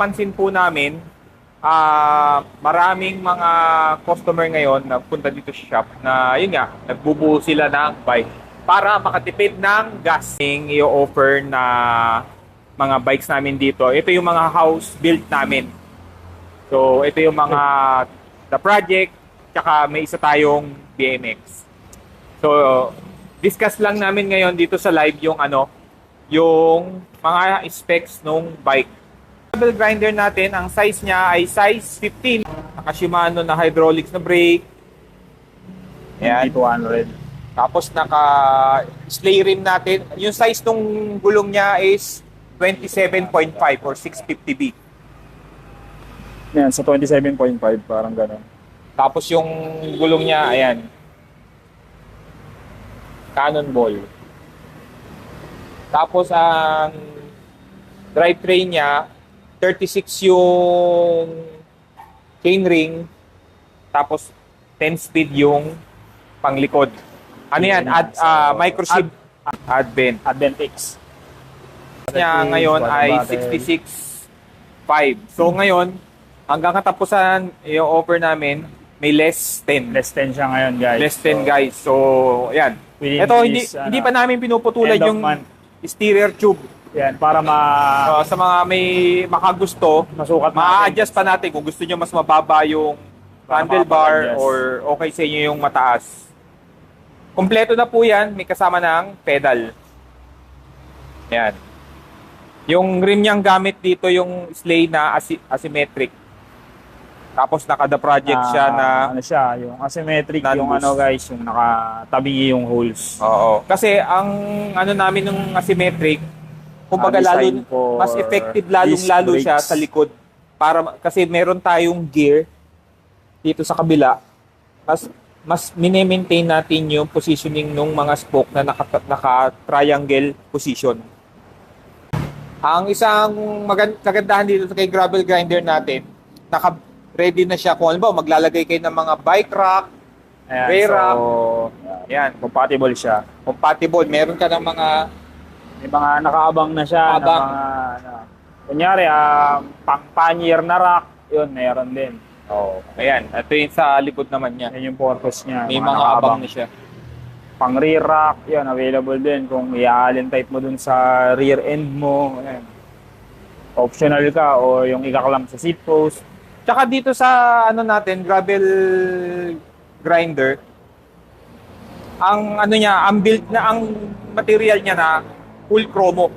napansin po namin, maraming mga customer ngayon na punta dito sa shop na yun nga, nagbubuo sila ng bike para makatipid ng gas. Yung i-offer na mga bikes namin dito, ito yung mga house built namin. So, ito yung mga The Project, tsaka may isa tayong BMX. So, discuss lang namin ngayon dito sa live yung yung mga specs ng bike. Gravel grinder natin, ang size niya ay size 15. Naka Shimano na hydraulics na brake. Ayan. 200. Tapos naka sleigh rim natin. Yung size ng gulong niya is 27.5 or 650B. Yan, sa 27.5, parang gano'n. Tapos yung gulong niya, ayan. Cannonball. Tapos ang drivetrain niya, 36 yung chainring, tapos 10 speed yung panglikod. Ano yan? Microchip Advent X. Niya ngayon ay 66.5. So ngayon, hanggang katapusan yung offer namin, may less 10. Less 10 siya ngayon, guys. Less 10 guys. So, ayan. Within Ito, this, hindi pa namin pinuputulan end of yung month. exterior tube. Yan, para Sa mga may makagusto, masukat ma-adjust pa natin kung gusto nyo mas mababa yung handlebar mapapa-adjust. or okay sa inyo yung mataas. Kompleto na po yan, may kasama ng pedal. Yan. Yung rim niyang gamit dito yung sleigh na asymmetric. Tapos naka-The Project siya na ano siya, yung asymmetric, yung non-boost. guys, yung nakatabi yung holes. Oo. Kasi ang namin ng asymmetric, kumbaga Design lalo for mas effective disc lalong-lalo brakes. siya sa likod para kasi meron tayong gear dito sa kabila. Mas mini-maintain natin yung positioning ng mga spoke na naka-triangle position. Ang isang kagandahan dito kay gravel grinder natin, naka-ready na siya kung halimbawa maglalagay kayo ng mga bike rack, Ayan, rear rack. yan, compatible siya. Compatible. Meron ka ng mga May mga nakaabang na siya. Abang. Na mga, kunyari, pang-pannier na rack, yun, meron din. ayan, ito yung sa likod naman niya. Yan yung purpose niya. May mga abang na siya. Pang rear rack, yun, available din. Kung i-allen type mo dun sa rear end mo, ayan. Optional ka o yung ikaklamp sa seat post. Tsaka dito sa natin, gravel grinder, ang ang material niya na full chromo.